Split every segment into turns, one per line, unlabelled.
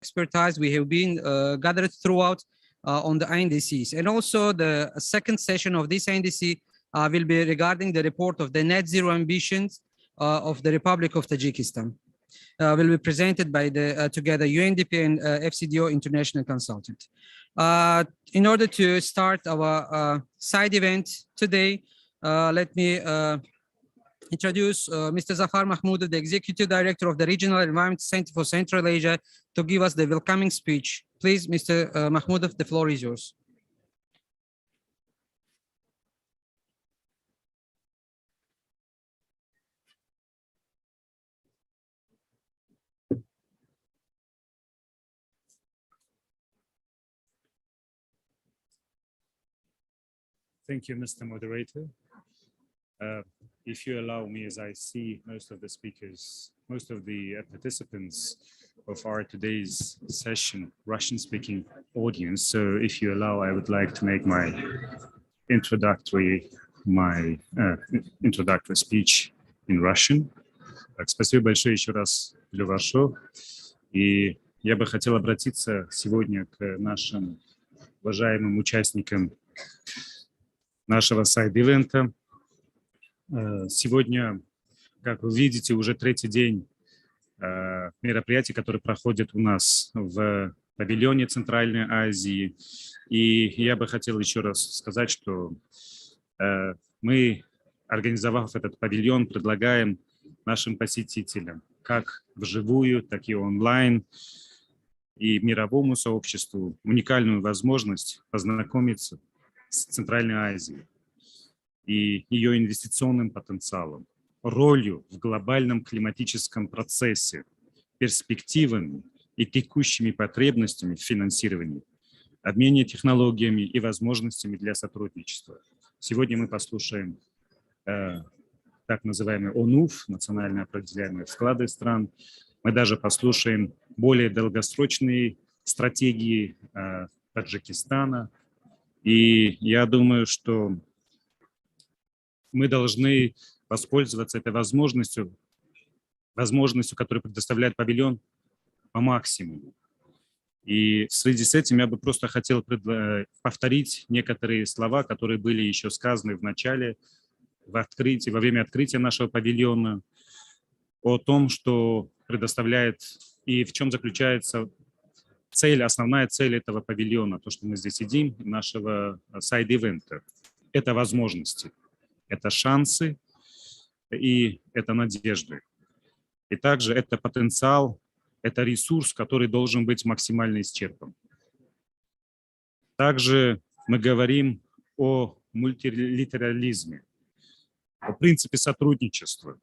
expertise we have been gathered throughout on the indices. And also the second session of this indice will be regarding the report of the net zero ambitions of the Republic of Tajikistan. Will be presented by the together UNDP and FCDO International Consultant. In order to start our side event today, let me introduce Mr. Zafar Mahmoudov, the Executive Director of the Regional Environment Center for Central Asia, to give us the welcoming speech. Please, Mr. Mahmoudov, the floor is yours.
Thank you, Mr. Moderator. If you allow me, as I see most of the speakers, most of the participants of our today's session, Russian-speaking audience. So if you allow, I would like to make my introductory speech in Russian. Спасибо большое еще раз, Левашо. И я бы хотел обратиться сегодня к нашим уважаемым участникам нашего сайд-ивента. Сегодня, как вы видите, уже третий день мероприятий, которые проходят у нас в павильоне Центральной Азии. И я бы хотел еще раз сказать, что мы, организовав этот павильон, предлагаем нашим посетителям, как вживую, так и онлайн, и мировому сообществу уникальную возможность познакомиться с Центральной Азией и ее инвестиционным потенциалом, ролью в глобальном климатическом процессе, перспективами и текущими потребностями в финансировании, обмене технологиями и возможностями для сотрудничества. Сегодня мы послушаем так называемый ОНУФ, национально определяемые вклады стран. Мы даже послушаем более долгосрочные стратегии Таджикистана. И я думаю, что мы должны воспользоваться этой возможностью, которую предоставляет павильон, по максимуму. И в связи с этим я бы просто хотел повторить некоторые слова, которые были еще сказаны в начале, во время открытия нашего павильона, о том, что предоставляет и в чем заключается цель, основная цель этого павильона, то, что мы здесь сидим, нашего сайд-ивента. Это возможности, это шансы и это надежды. И также это потенциал, это ресурс, который должен быть максимально исчерпан. Также мы говорим о мультилатерализме, о принципе сотрудничества,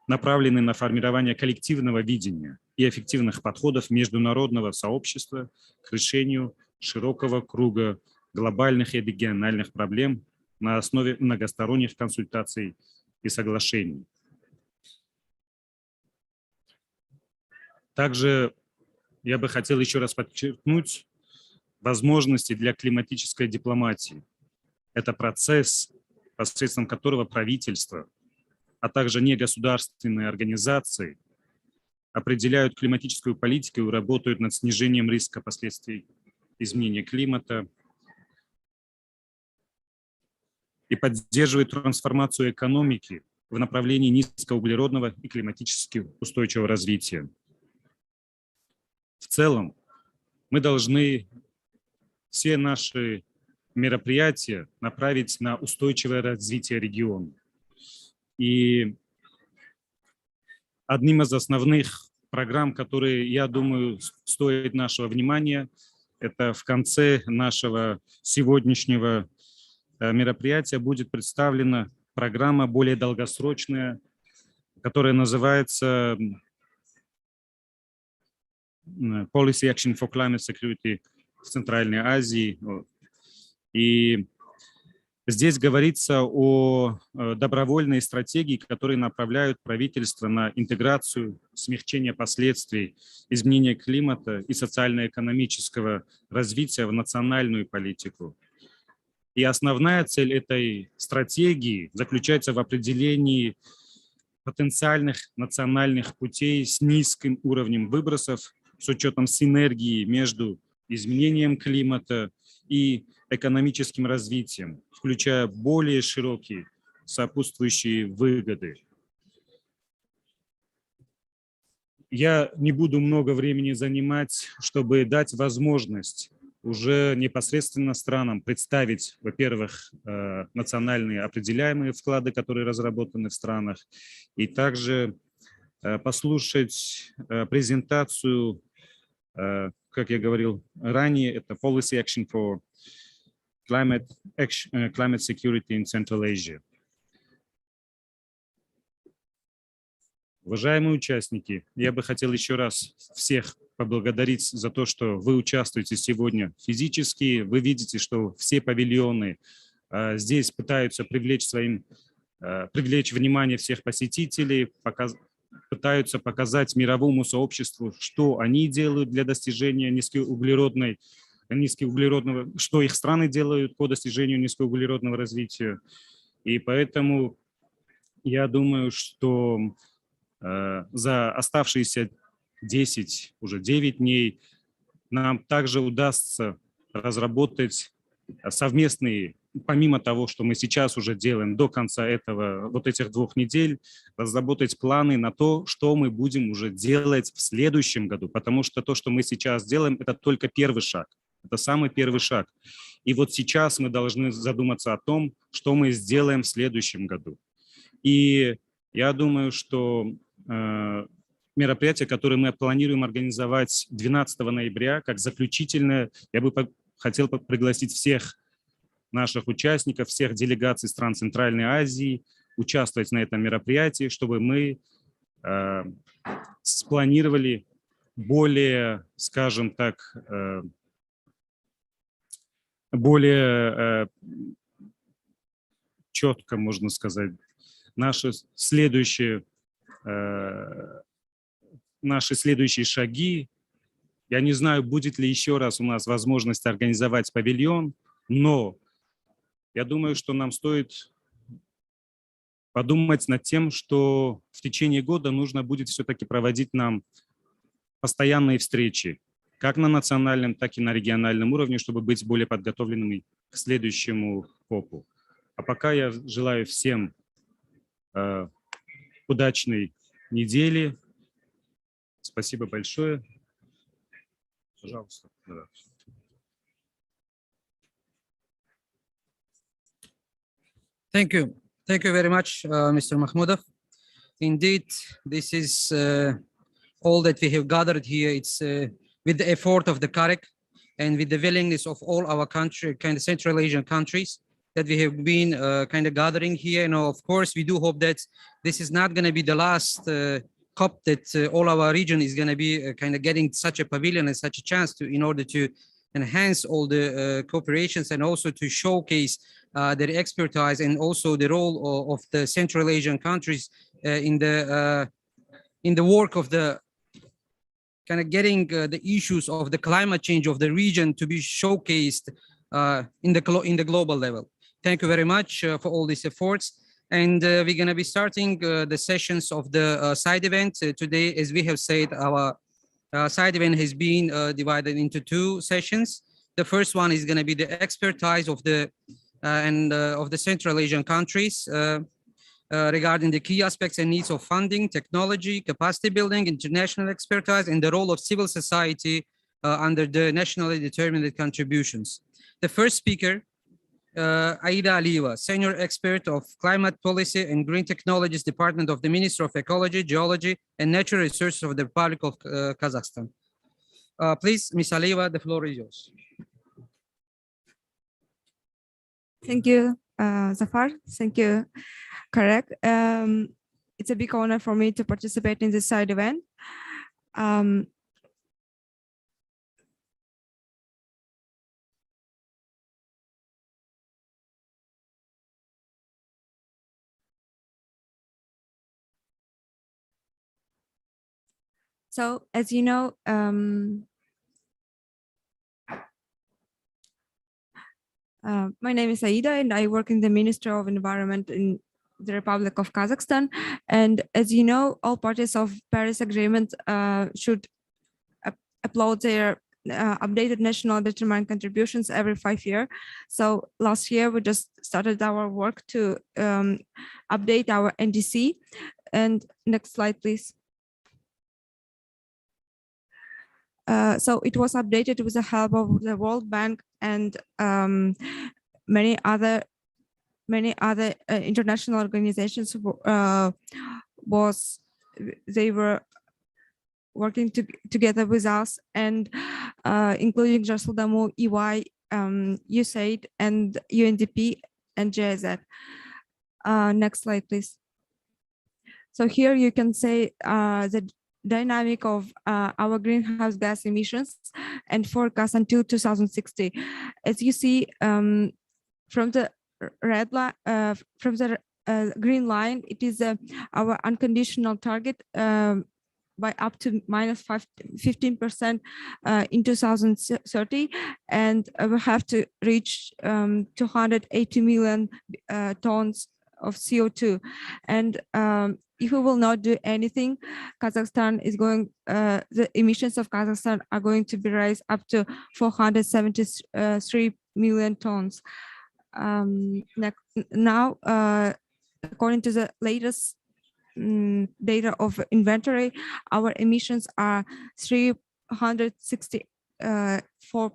направленный на формирование коллективного видения и эффективных подходов международного сообщества к решению широкого круга глобальных и региональных проблем на основе многосторонних консультаций и соглашений. Также я бы хотел еще раз подчеркнуть возможности для климатической дипломатии. Это процесс, посредством которого правительство, а также негосударственные организации определяют климатическую политику и работают над снижением риска последствий изменения климата и поддерживают трансформацию экономики в направлении низкоуглеродного и климатически устойчивого развития. В целом, мы должны все наши мероприятия направить на устойчивое развитие региона. И одним из основных программ, которые, я думаю, стоят нашего внимания, это в конце нашего сегодняшнего мероприятия будет представлена программа более долгосрочная, которая называется Policy Action for Climate Security в Центральной Азии. И здесь говорится о добровольной стратегии, которые направляют правительство на интеграцию, смягчение последствий изменения климата и социально-экономического развития в национальную политику. И основная цель этой стратегии заключается в определении потенциальных национальных путей с низким уровнем выбросов с учетом синергии между изменением климата и экономическим развитием, включая более широкие сопутствующие выгоды. Я не буду много времени занимать, чтобы дать возможность уже непосредственно странам представить, во-первых, национальные определяемые вклады, которые разработаны в странах, и также послушать презентацию, как я говорил ранее, это Policy Action for Climate Security in Central Asia. Уважаемые участники, я бы хотел еще раз всех поблагодарить за то, что вы участвуете сегодня физически. Вы видите, что все павильоны здесь пытаются привлечь внимание всех посетителей, пытаются показать мировому сообществу, что они делают для достижения низкоуглеродного, что их страны делают по достижению низкоуглеродного развития. И поэтому я думаю, что за оставшиеся 10, уже 9 дней нам также удастся разработать совместные, помимо того, что мы сейчас уже делаем до конца этих 2 недель, разработать планы на то, что мы будем уже делать в следующем году, потому что то, что мы сейчас делаем, это только первый шаг, это самый первый шаг. И вот сейчас мы должны задуматься о том, что мы сделаем в следующем году. И я думаю, что мероприятие, которое мы планируем организовать 12 ноября, как заключительное, я бы хотел пригласить всех наших участников, всех делегаций стран Центральной Азии участвовать на этом мероприятии, чтобы мы спланировали более, скажем так, более четко, можно сказать, наши следующие шаги. Я не знаю, будет ли еще раз у нас возможность организовать павильон, но я думаю, что нам стоит подумать над тем, что в течение года нужно будет все-таки проводить нам постоянные встречи, как на национальном, так и на региональном уровне, чтобы быть более подготовленными к следующему КОПу. А пока я желаю всем удачной недели. Спасибо большое. Пожалуйста.
Thank you. Thank you very much, Mr. Mahmoudov. Indeed, this is all that we have gathered here. It's with the effort of the CAREC and with the willingness of all our country, kind of Central Asian countries that we have been kind of gathering here. You know, of course, we do hope that this is not going to be the last COP that all our region is going to be kind of getting such a pavilion and such a chance to, in order to enhance all the cooperations and also to showcase their expertise and also the role of the Central Asian countries in the work of the kind of getting the issues of the climate change of the region to be showcased in the global level. Thank you very much for all these efforts. And we're going to be starting the sessions of the side event. Today, as we have said, our side event has been divided into 2 sessions. The first one is going to be the expertise of the Central Asian countries regarding the key aspects and needs of funding, technology, capacity building, international expertise, and the role of civil society under the nationally determined contributions. The first speaker, Aida Alieva, Senior Expert of Climate Policy and Green Technologies Department of the Ministry of Ecology, Geology, and Natural Resources of the Republic of Kazakhstan. Please, Ms. Alieva, the floor is yours.
Thank you, Zafar. Thank you, Karek. It's a big honor for me to participate in this side event. So, as you know, my name is Aida, and I work in the Ministry of Environment in the Republic of Kazakhstan. And as you know, all parties of Paris Agreement should upload their updated national determined contributions every 5 years. So last year we just started our work to update our NDC. And next slide, please. So it was updated with the help of the World Bank and many other international organizations. They were working together with us, and including Jasludamu, EY, USAID, and UNDP and GIZ. Next slide, please. So here you can see the dynamic of our greenhouse gas emissions and forecast until 2060. As you see, from the red line, from the green line, it is our unconditional target by up to minus 15% in 2030, and we have to reach 280 million tons of CO2. And if we will not do anything, Kazakhstan is going, the emissions of Kazakhstan are going to be raised up to 473 million tons. Now, according to the latest data of inventory, our emissions are 364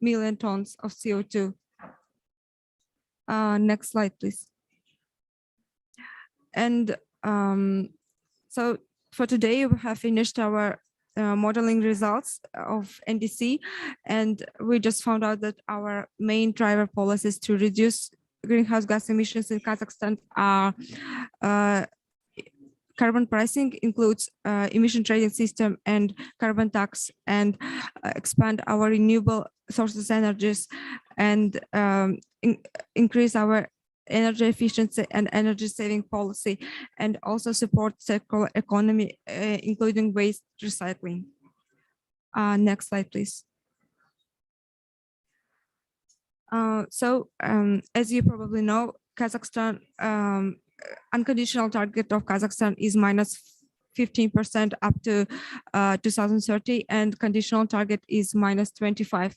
million tons of CO2. Next slide, please. And so for today, we have finished our modeling results of NDC, and we just found out that our main driver policies to reduce greenhouse gas emissions in Kazakhstan are carbon pricing, includes emission trading system and carbon tax, and expand our renewable sources energies, and increase our energy efficiency and energy saving policy, and also support circular economy, including waste recycling. Next slide, please. So as you probably know, Kazakhstan, unconditional target of Kazakhstan is minus 15% up to 2030, and conditional target is minus 25.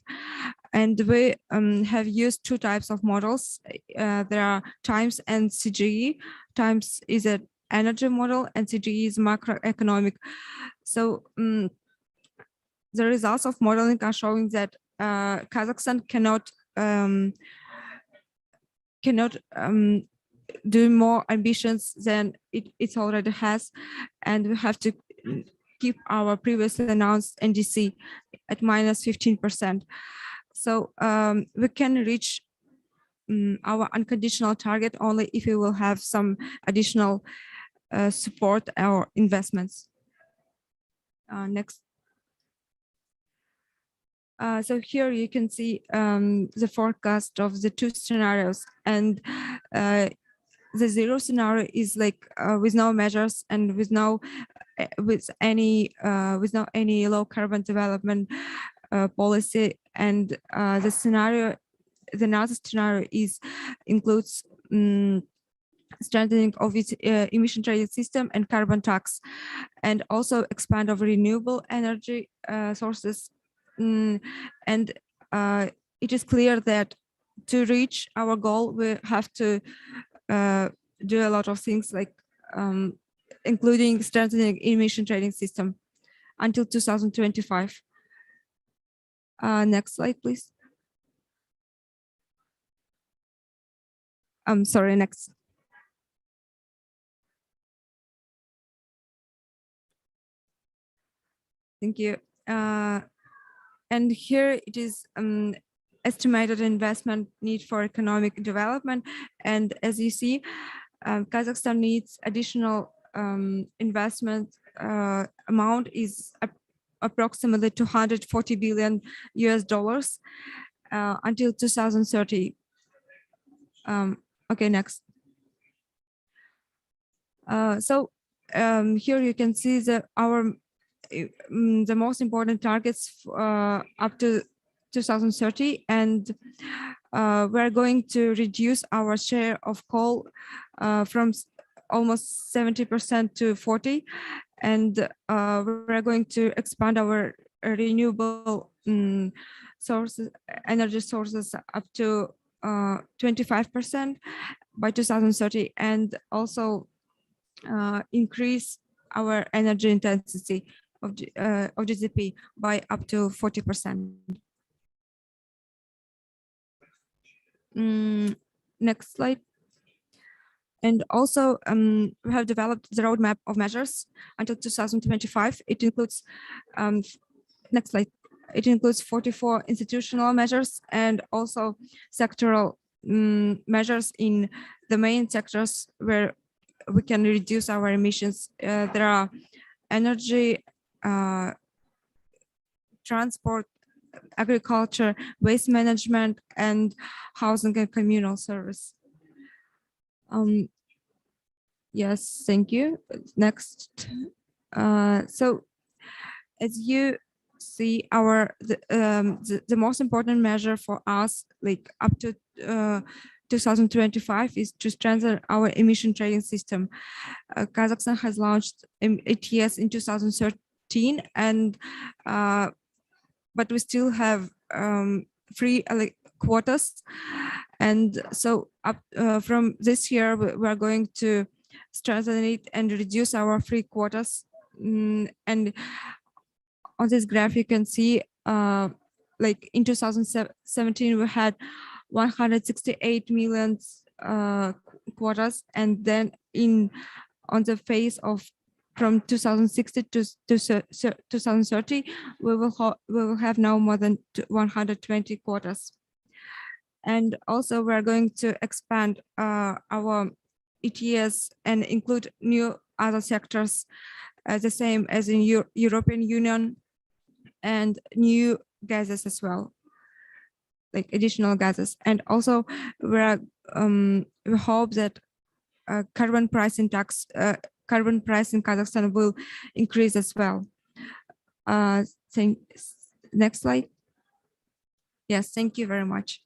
And we have used two types of models. There are TIMES and CGE. TIMES is an energy model, and CGE is macroeconomic. So the results of modeling are showing that Kazakhstan cannot do more ambitions than it already has, and we have to keep our previously announced NDC at minus 15%. So we can reach our unconditional target only if we will have some additional support or investments. Next. So here you can see the forecast of the two scenarios, and the zero scenario is like with no measures and with no any low carbon development policy, and the another scenario includes strengthening of its emission trading system and carbon tax, and also expand of renewable energy sources. And it is clear that to reach our goal, we have to do a lot of things, like including strengthening emission trading system until 2025. Next slide, please. I'm sorry, next. Thank you. And here it is estimated investment need for economic development. And as you see, Kazakhstan needs additional investment amount is approximately $240 billion until 2030. Okay, next. So here you can see the most important targets up to 2030, and we're going to reduce our share of coal from almost 70% to 40%, and we're going to expand our renewable sources, energy sources up to 25% by 2030, and also increase our energy intensity of GDP by up to 40%. Next slide. And also, we have developed the roadmap of measures until 2025. It includes, next slide. It includes 44 institutional measures and also sectoral measures in the main sectors where we can reduce our emissions. There are energy, transport, agriculture, waste management, and housing and communal service. Yes, thank you. Next. So as you see, the most important measure for us, like up to 2025, is to strengthen our emission trading system. Kazakhstan has launched ETS in 2013, and but we still have free quotas, and so up from this year we are going to strengthen it and reduce our free quotas. And on this graph you can see, like in 2017 we had 168 million quotas, and then on the phase of from 2060 to 2030, we will have now more than 120 quotas. And also we are going to expand our ETS and include new other sectors, the same as in European Union, and new gases as well, like additional gases. And also we hope that carbon price in Kazakhstan will increase as well. Next slide. Yes, thank you very much.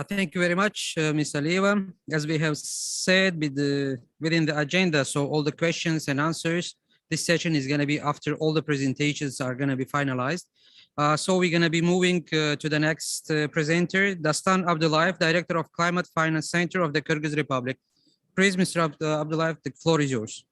Thank you very much, Ms. Alieva. As we have said within the agenda, so all the questions and answers, this session is going to be after all the presentations are going to be finalized. So we're going to be moving to the next presenter, Dastan Abdullayev, Director of Climate Finance Center of the Kyrgyz Republic. Please, Mr. Abdullayev, the floor is yours.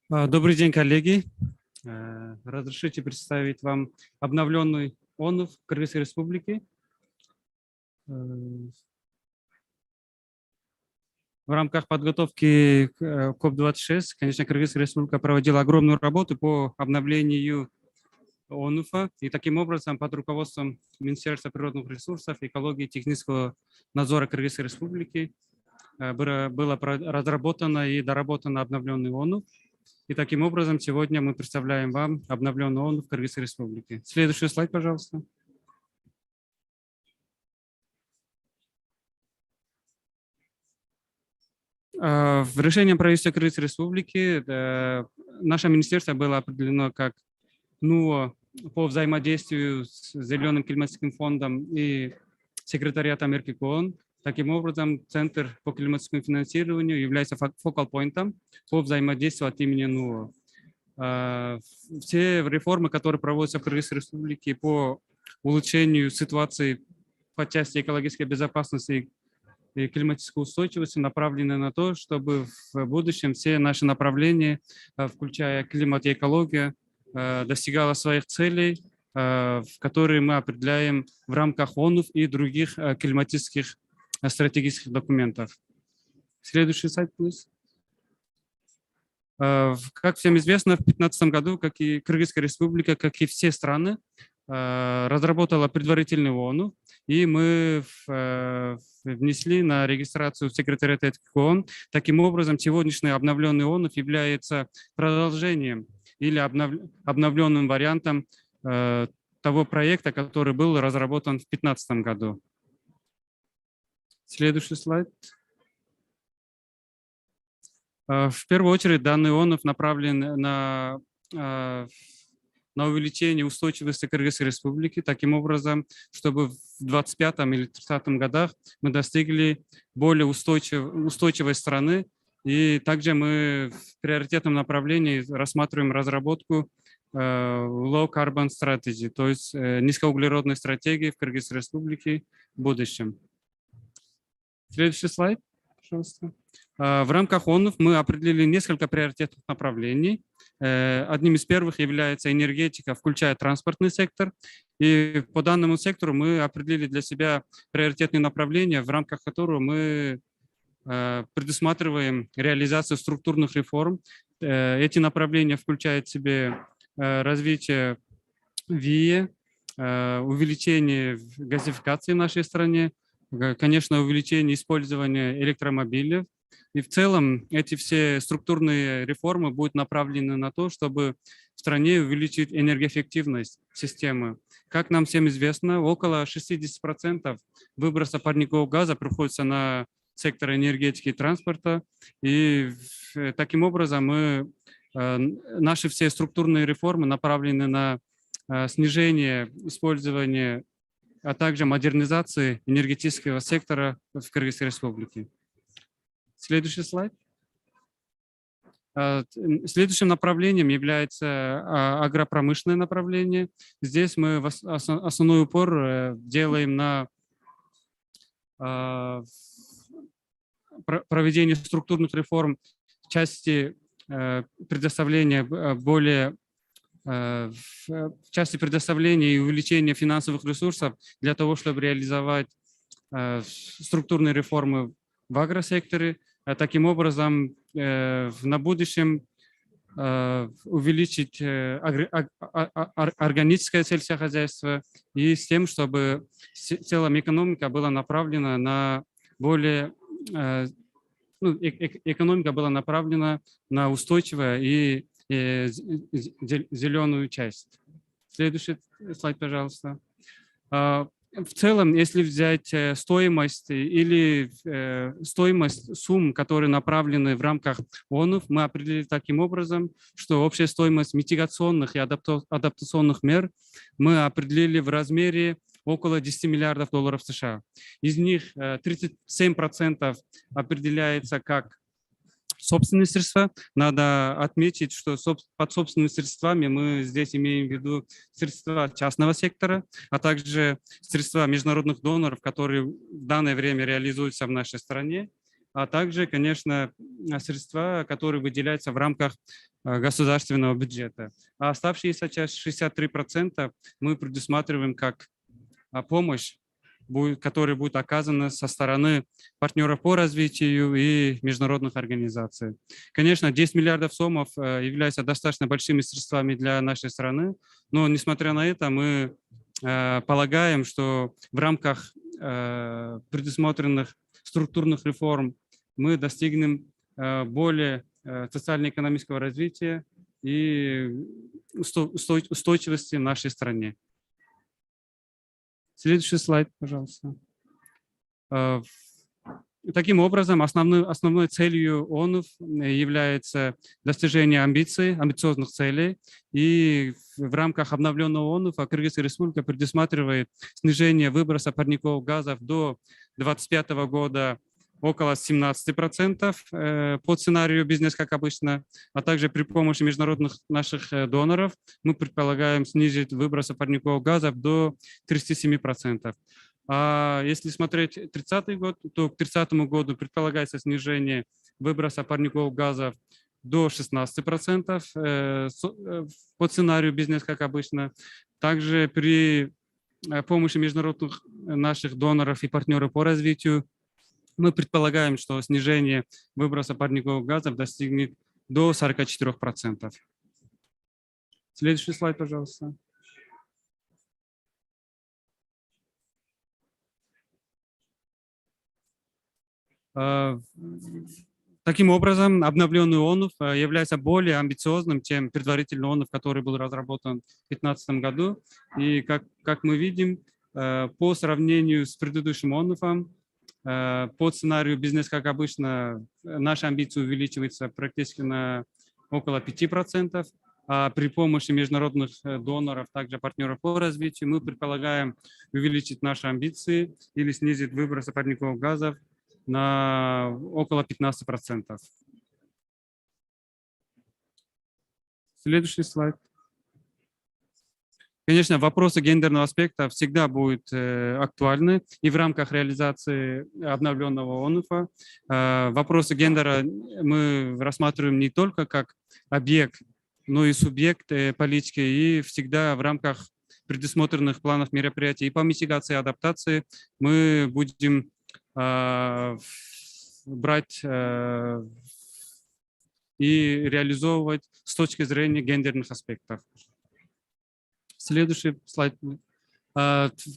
Добрый день, коллеги. Разрешите представить вам обновленный ОНУФ Кыргызской Республики. В рамках подготовки к КОП-26, конечно, Кыргызская Республика проводила огромную работу по обновлению ОНУФа, и таким образом под руководством Министерства природных ресурсов, экологии и технического надзора Кыргызской Республики было разработано и доработано обновленный ОНУФ. И таким образом сегодня мы представляем вам обновленный ОНУФ Кыргызской Республики. Следующий слайд, пожалуйста. В решении правительства Кыргызской Республики наше министерство было определено как НУО по взаимодействию с Зеленым климатическим фондом и секретариатом ООН. Таким образом, Центр по климатическому финансированию является фокал-поинтом по взаимодействию от имени НУО. Все реформы, которые проводятся в Кыргызской Республике по улучшению ситуации по части экологической безопасности и климатической устойчивости, направлены на то, чтобы в будущем все наши направления, включая климат и экологию, достигало своих целей, которые мы определяем в рамках ОНУФ и других климатических стратегических документов. Следующий слайд, please. Как всем известно, в 2015 году, как и Кыргызская Республика, как и все страны, разработала предварительный ООН, и мы внесли на регистрацию в секретариат ООН. Таким образом, сегодняшний обновленный ООН является продолжением или обновленным вариантом того проекта, который был разработан в 2015 году. Следующий слайд. В первую очередь данный ООНов направлен на увеличение устойчивости Кыргызской Республики, таким образом, чтобы в 2025 или 2030 годах мы достигли более устойчивой страны. И также мы в приоритетном направлении рассматриваем разработку low carbon strategy, то есть низкоуглеродной стратегии в Кыргызской Республике в будущем. Следующий слайд, пожалуйста. В рамках ООНов мы определили несколько приоритетных направлений. Одним из первых является энергетика, включая транспортный сектор. И по данному сектору мы определили для себя приоритетные направления, в рамках которого мы предусматриваем реализацию структурных реформ. Эти направления включают в себе развитие ВИЭ, увеличение газификации в нашей стране, конечно, увеличение использования электромобилей. И в целом эти все структурные реформы будут направлены на то, чтобы в стране увеличить энергоэффективность системы. Как нам всем известно, около 60% выброса парникового газа приходится на сектор энергетики и транспорта. И таким образом наши все структурные реформы направлены на снижение использования, а также модернизации энергетического сектора в Кыргызской Республике. Следующий слайд. Следующим направлением является агропромышленное направление. Здесь мы основной упор делаем на проведение структурных реформ в части предоставления и увеличения финансовых ресурсов для того, чтобы реализовать структурные реформы в агросекторе. Таким образом, на будущем увеличить органическое сельскохозяйство и с тем, чтобы в целом экономика была направлена на на устойчивую и зеленую часть. Следующий слайд, пожалуйста. В целом, если взять стоимость стоимость сумм, которые направлены в рамках ООНов, мы определили таким образом, что общая стоимость митигационных и адаптационных мер мы определили в размере около 10 миллиардов долларов США. Из них 37% определяется как собственные средства. Надо отметить, что под собственными средствами мы здесь имеем в виду средства частного сектора, а также средства международных доноров, которые в данное время реализуются в нашей стране, а также, конечно, средства, которые выделяются в рамках государственного бюджета. А оставшиеся часть, 63%, мы предусматриваем как помощь, которая будет оказана со стороны партнеров по развитию и международных организаций. Конечно, 10 миллиардов сомов являются достаточно большими средствами для нашей страны, но, несмотря на это, мы полагаем, что в рамках предусмотренных структурных реформ мы достигнем более социально-экономического развития и устойчивости в нашей стране. Следующий слайд, пожалуйста. Таким образом, основной целью ООНов является достижение амбициозных целей. И в рамках обновленного ООНов Кыргызская Республика предусматривает снижение выброса парниковых газов до 2025 года около 17% по сценарию «Бизнес как обычно», а также при помощи международных наших доноров мы предполагаем снизить выбросы парниковых газов до 37%. А если смотреть 30-й год, то к 30-му году предполагается снижение выброса парниковых газов до 16% по сценарию «Бизнес как обычно». Также при помощи международных наших доноров и партнеров по развитию мы предполагаем, что снижение выброса парниковых газов достигнет до 44%. Следующий слайд, пожалуйста. В Таким образом, обновленный ОНУФ является более амбициозным, чем предварительный ОНУФ, который был разработан в 2015 году. И как мы видим, по сравнению с предыдущим ОНУФом, по сценарию «Бизнес как обычно» наши амбиции увеличиваются практически на около 5%, а при помощи международных доноров, также партнеров по развитию, мы предполагаем увеличить наши амбиции или снизить выбросы парниковых газов на около 15%. Следующий слайд. Конечно, вопросы гендерного аспекта всегда будут актуальны и в рамках реализации обновленного ОНУФа. Вопросы гендера мы рассматриваем не только как объект, но и субъект политики, и всегда в рамках предусмотренных планов мероприятий и по митигации и адаптации мы будем брать и реализовывать с точки зрения гендерных аспектов. Следующий слайд.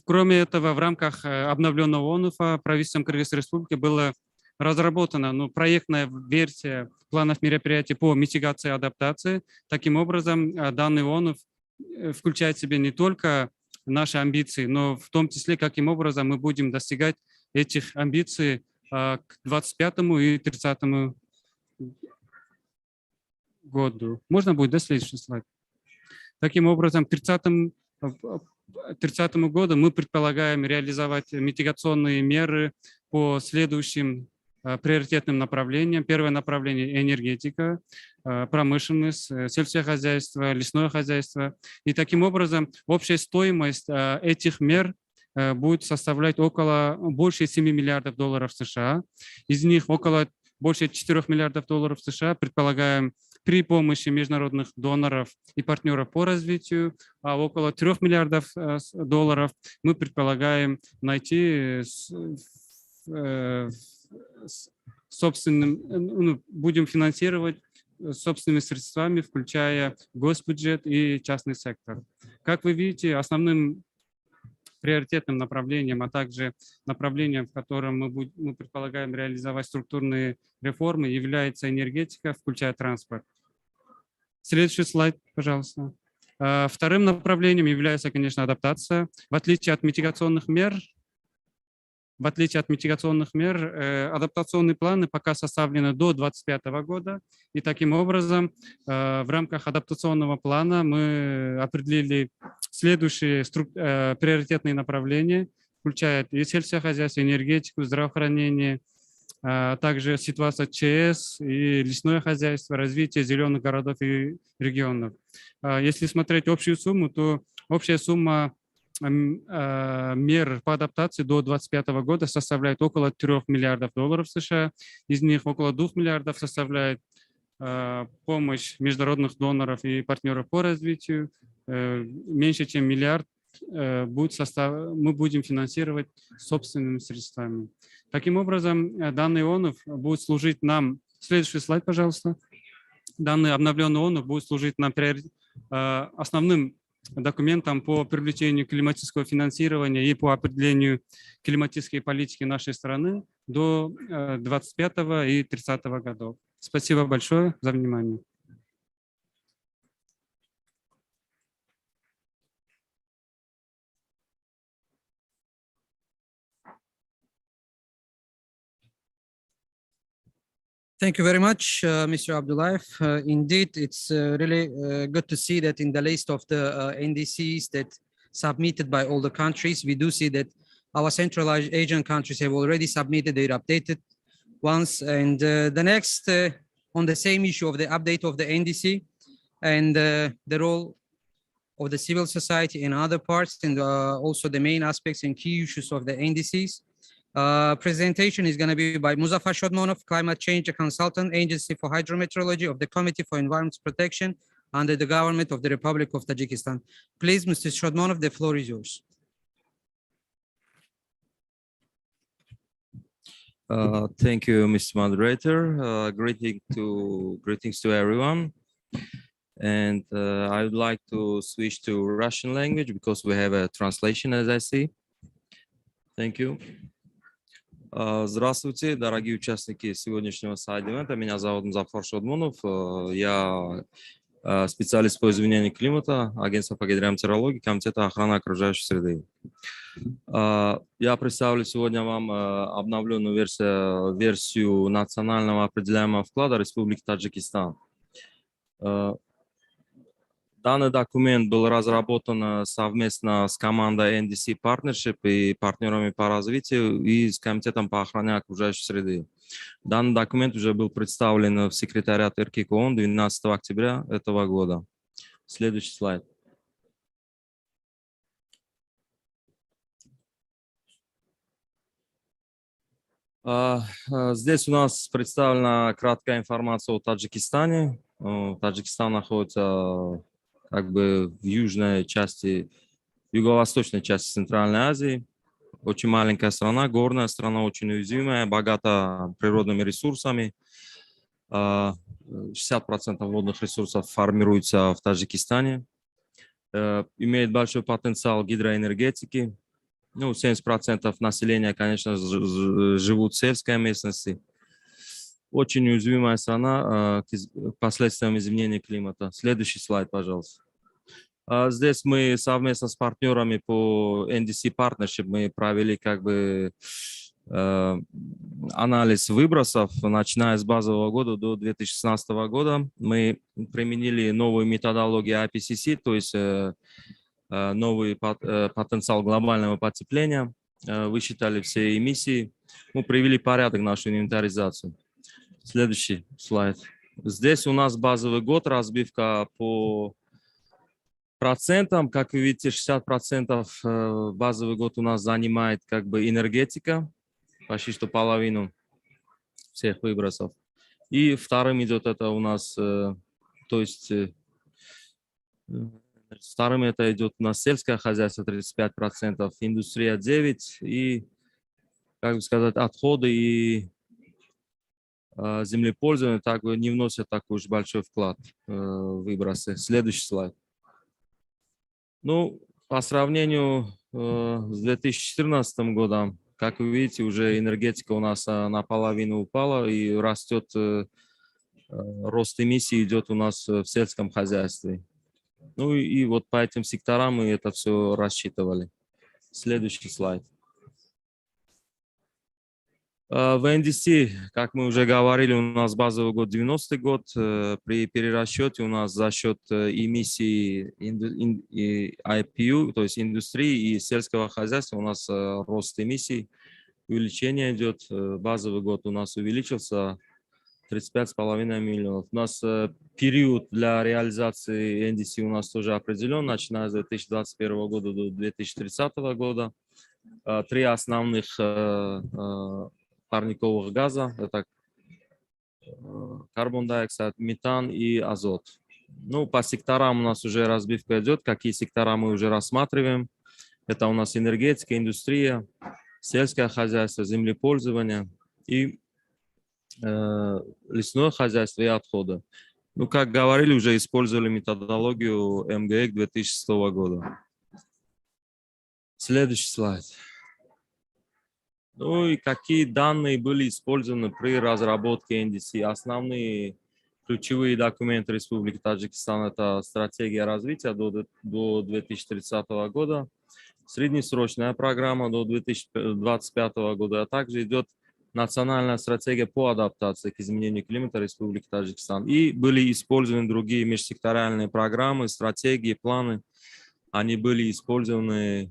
Кроме этого, в рамках обновленного ОНУФа правительством Кыргызской Республики была разработана проектная версия планов мероприятий по митигации и адаптации. Таким образом, данный ОНУФ включает в себя не только наши амбиции, но в том числе, каким образом мы будем достигать этих амбиций к 2025 и 2030 году. Можно будет, следующий слайд. Таким образом, к 2030 году мы предполагаем реализовать митигационные меры по следующим приоритетным направлениям. Первое направление – энергетика, промышленность, сельское хозяйство, лесное хозяйство. И таким образом общая стоимость этих мер будет составлять больше 7 миллиардов долларов США. Из них больше 4 миллиардов долларов США предполагаем при помощи международных доноров и партнеров по развитию, а около 3 миллиардов долларов мы предполагаем найти будем финансировать собственными средствами, включая госбюджет и частный сектор. Как вы видите, основным приоритетным направлением, а также направлением, в котором мы предполагаем реализовать структурные реформы, является энергетика, включая транспорт. Следующий слайд, пожалуйста. Вторым направлением является, конечно, адаптация. В отличие от митигационных мер, адаптационные планы пока составлены до 2025 года. И таким образом, в рамках адаптационного плана мы определили следующие приоритетные направления, включая и сельское хозяйство, энергетику, здравоохранение, также ситуация ЧС и лесное хозяйство, развитие зеленых городов и регионов. Если смотреть общую сумму, то общая сумма мер по адаптации до 2025 года составляет около 3 миллиардов долларов США. Из них около 2 миллиардов составляет помощь международных доноров и партнеров по развитию. Меньше чем миллиард мы будем финансировать собственными средствами. Таким образом, данный ОНУФ будет служить нам... Следующий слайд, пожалуйста. Данный обновленный ОНУФ будет служить нам основным документом по привлечению климатического финансирования и по определению климатической политики нашей страны до 2025 и 2030 годов. Спасибо большое за внимание.
Thank you very much, Mr. Abdullayev. Indeed, it's really good to see that in the list of the NDCs that submitted by all the countries, we do see that our Central Asian countries have already submitted their updated ones. And the next, on the same issue of the update of the NDC and the role of the civil society in other parts, and also the main aspects and key issues of the NDCs. Presentation is going to be by Muzaffar Shodmonov, Climate Change, a consultant, Agency for Hydrometeorology of the Committee for Environment Protection under the government of the Republic of Tajikistan. Please, Mr. Shodmonov, the floor is yours.
Thank you, Mr. Moderator. Greetings to everyone. And I would like to switch to Russian language because we have a translation, as I see. Thank you. Здравствуйте, дорогие участники сегодняшнего сайд-ивента. Меня зовут Музафар Шодмонов. Я специалист по изменению климата, агентства по гидрометеорологии, комитета охраны окружающей среды. Я представлю сегодня вам обновленную версию национального определяемого вклада Республики Таджикистан. Данный документ был разработан совместно с командой NDC Partnership и партнерами по развитию и с комитетом по охране окружающей среды. Данный документ уже был представлен в секретариат РКК ООН 12 октября этого года. Следующий слайд. Здесь у нас представлена краткая информация о Таджикистане. Таджикистан находится как бы в южной части, юго-восточной части Центральной Азии. Очень маленькая страна, горная страна, очень уязвимая, богата природными ресурсами. 60% водных ресурсов формируется в Таджикистане. Имеет большой потенциал гидроэнергетики. 70% населения, конечно, живут в сельской местности. Очень уязвимая страна к последствиям изменения климата. Следующий слайд, пожалуйста. Здесь мы совместно с партнерами по NDC Partnership мы провели как бы анализ выбросов, начиная с базового года до 2016 года. Мы применили новую методологию IPCC, то есть новый потенциал глобального потепления, высчитали все эмиссии, мы привели порядок в нашу инвентаризацию. Следующий слайд. Здесь у нас базовый год, разбивка по процентам. Как вы видите, 60% базовый год у нас занимает как бы энергетика, почти что половину всех выбросов. И вторым идет это у нас, то есть вторым это идет у нас сельское хозяйство 35%, индустрия 9% и, как бы сказать, отходы и землепользование так не вносят такой уж большой вклад в выбросы. Следующий слайд. Ну, по сравнению с 2014 годом, как вы видите, уже энергетика у нас наполовину упала и растет, рост эмиссий идет у нас в сельском хозяйстве. Ну и вот по этим секторам мы это все рассчитывали. Следующий слайд. В NDC, как мы уже говорили, у нас базовый год 90-й год. При перерасчете у нас за счет эмиссий IPU, то есть индустрии и сельского хозяйства, у нас рост эмиссий, увеличение идет. Базовый год у нас увеличился 35,5 миллионов. У нас период для реализации NDC у нас тоже определен, начиная с 2021 года до 2030 года. Три основных парниковых газа, это карбон диоксид, метан и азот. Ну, по секторам у нас уже разбивка идет, какие сектора мы уже рассматриваем. Это у нас энергетика, индустрия, сельское хозяйство, землепользование и лесное хозяйство и отходы. Ну, как говорили, уже использовали методологию МГЭК 2006 года. Следующий слайд. Ну и какие данные были использованы при разработке NDC? Основные ключевые документы Республики Таджикистан – это стратегия развития до 2030 года, среднесрочная программа до 2025 года, а также идет национальная стратегия по адаптации к изменению климата Республики Таджикистан. И были использованы другие межсекториальные программы, стратегии, планы. Они были использованы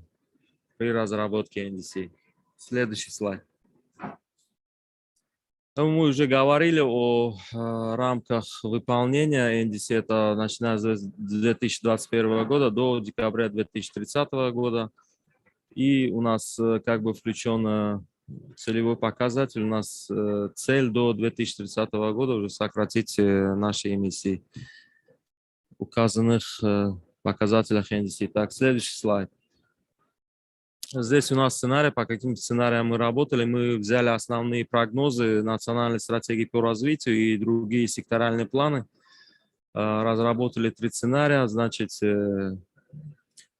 при разработке NDC. Следующий слайд. Мы уже говорили о рамках выполнения NDC. Это начиная с 2021 года до декабря 2030 года. И у нас как бы включен целевой показатель. У нас цель до 2030 года уже сократить наши эмиссии указанных показателях NDC. Так, следующий слайд. Здесь у нас сценарий, по каким сценариям мы работали. Мы взяли основные прогнозы национальной стратегии по развитию и другие секторальные планы. Разработали 3 сценария. Значит,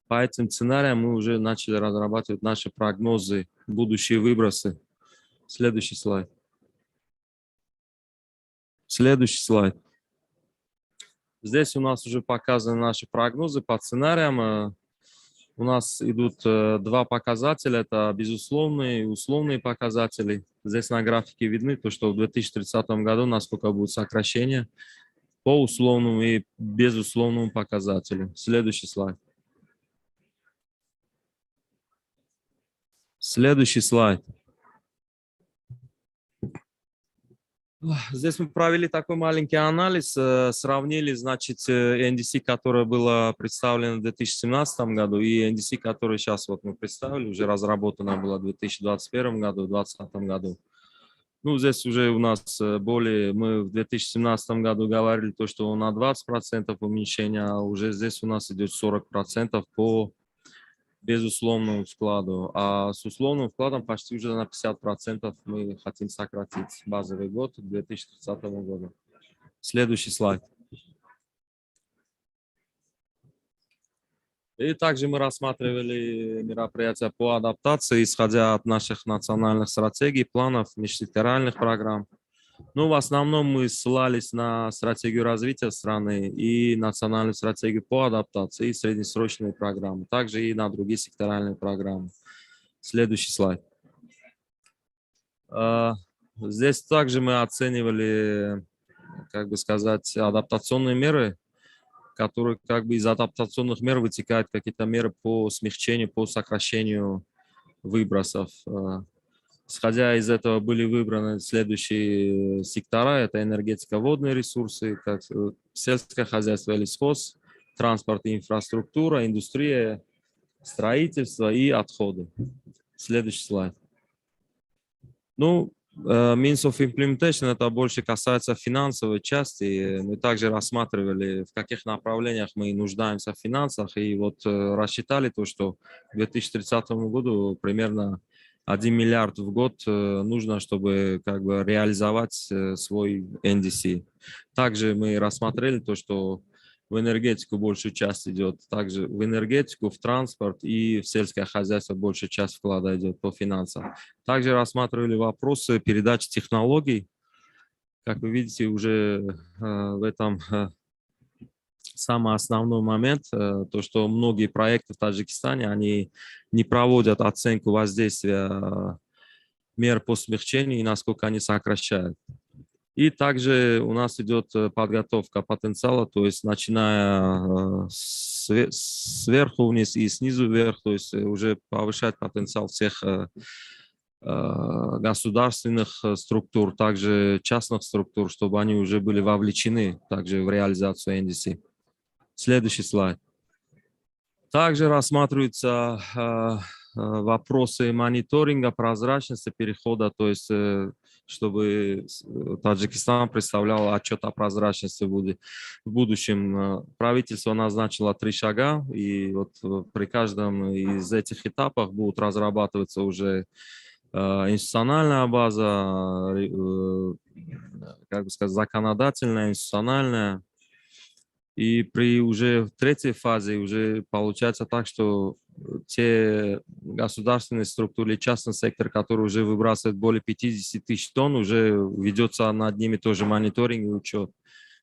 по этим сценариям мы уже начали разрабатывать наши прогнозы, будущие выбросы Следующий слайд. Следующий слайд. Здесь у нас уже показаны наши прогнозы по сценариям. У нас идут два показателя, это безусловные и условные показатели. Здесь на графике видны, то, что в 2030 году насколько будет сокращение по условному и безусловному показателю. Следующий слайд. Следующий слайд. Здесь мы провели такой маленький анализ, сравнили, значит, NDC, которая была представлена в 2017 году, и NDC, которую сейчас вот мы представили, уже разработана была в 2021 году, в 2020 году. Ну, здесь уже у нас более, мы в 2017 году говорили то, что на 20% уменьшения, а уже здесь у нас идет 40% по безусловному вкладу, а с условным вкладом почти уже на 50% мы хотим сократить базовый год к 2030 году. Следующий слайд. И также мы рассматривали мероприятия по адаптации, исходя от наших национальных стратегий, планов, межсекторальных программ. Ну, в основном мы ссылались на стратегию развития страны и национальную стратегию по адаптации и среднесрочные программы, также и на другие секторальные программы. Следующий слайд. Здесь также мы оценивали, как бы сказать, адаптационные меры, которые как бы из адаптационных мер вытекают какие-то меры по смягчению, по сокращению выбросов. Исходя из этого были выбраны следующие сектора. Это энергетика, водные ресурсы, как сельское хозяйство или схоз, транспорт и инфраструктура, индустрия, строительство и отходы. Следующий слайд. Ну, means of implementation это больше касается финансовой части. Мы также рассматривали, в каких направлениях мы нуждаемся в финансах, и вот рассчитали то, что к 2030 году примерно 1 миллиард в год нужно, чтобы как бы реализовать свой NDC. Также мы рассмотрели то, что в энергетику большую часть идет, также в энергетику, в транспорт и в сельское хозяйство большая часть вклада идет по финансам. Также рассматривали вопросы передачи технологий. Как вы видите, уже в этом самый основной момент, то, что многие проекты в Таджикистане, они не проводят оценку воздействия мер по смягчению и насколько они сокращают. И также у нас идет подготовка потенциала, то есть начиная сверху вниз и снизу вверх, то есть уже повышать потенциал всех государственных структур, также частных структур, чтобы они уже были вовлечены также в реализацию NDC. Следующий слайд. Также рассматриваются вопросы мониторинга, прозрачности перехода, то есть чтобы Таджикистан представлял отчет о прозрачности в будущем. Правительство назначило 3 шага, и вот при каждом из этих этапов будут разрабатываться уже институциональная база, как бы сказать, законодательная, институциональная. И при уже третьей фазе уже получается так, что те государственные структуры и частный сектор, который уже выбрасывает более 50 тысяч тонн, уже ведется над ними тоже мониторинг и учет.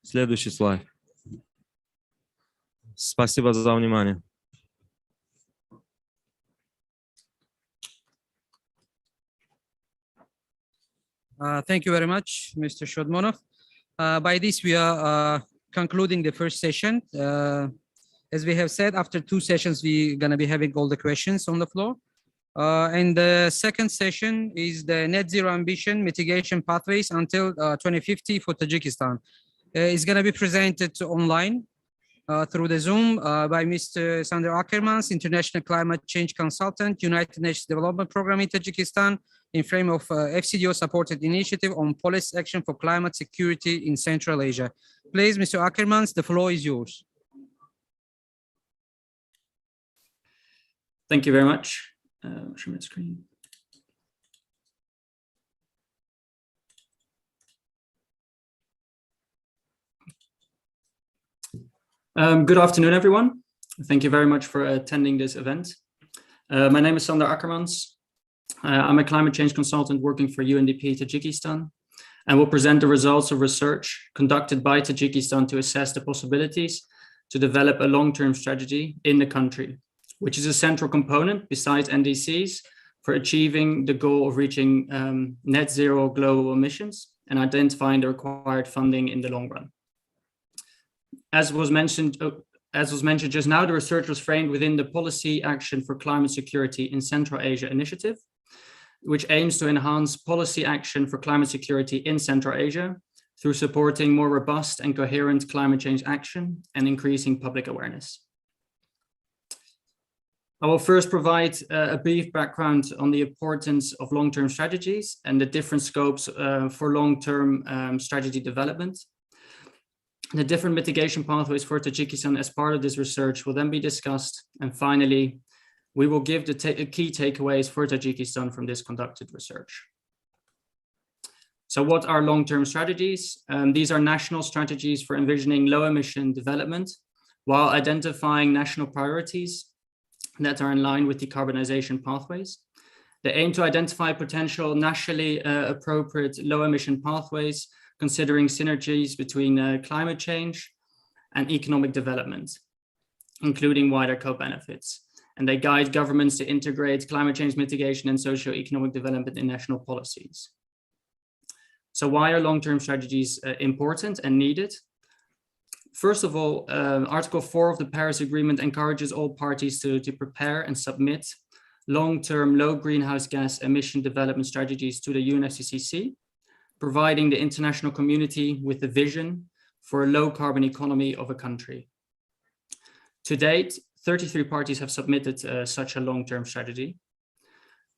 Следующий слайд. Спасибо за внимание.
Thank you very much, Mr. Shodmonov. By this, we are concluding the first session. As we have said, after 2 sessions, we're going to be having all the questions on the floor. And the second session is the net zero ambition mitigation pathways until 2050 for Tajikistan. It's going to be presented online through the Zoom by Mr. Sander Ackermans, International Climate Change Consultant, United Nations Development Program in Tajikistan, in frame of FCDO-supported initiative on policy action for climate security in Central Asia. Please, Mr. Ackermans, the floor is yours.
Thank you very much. Share my screen. Good afternoon, everyone. Thank you very much for attending this event. My name is Sander Ackermans. I'm a climate change consultant working for UNDP Tajikistan, and will present the results of research conducted by Tajikistan to assess the possibilities to develop a long-term strategy in the country, which is a central component besides NDCs for achieving the goal of reaching net zero global emissions and identifying the required funding in the long run. As was mentioned just now, the research was framed within the Policy Action for Climate Security in Central Asia initiative, which aims to enhance policy action for climate security in Central Asia through supporting more robust and coherent climate change action and increasing public awareness. I will first provide a brief background on the importance of long-term strategies and the different scopes for long-term strategy development. The different mitigation pathways for Tajikistan as part of this research will then be discussed. And finally, we will give the key takeaways for Tajikistan from this conducted research. So what are long-term strategies? These are national strategies for envisioning low emission development while identifying national priorities that are in line with decarbonization pathways. They aim to identify potential nationally appropriate low emission pathways, considering synergies between climate change and economic development, including wider co-benefits. And they guide governments to integrate climate change mitigation and socio-economic development in national policies. So why are long-term strategies important and needed? First of all, Article 4 of the Paris Agreement encourages all parties to prepare and submit long-term low greenhouse gas emission development strategies to the UNFCCC, providing the international community with a vision for a low carbon economy of a country. To date, 33 parties have submitted such a long-term strategy.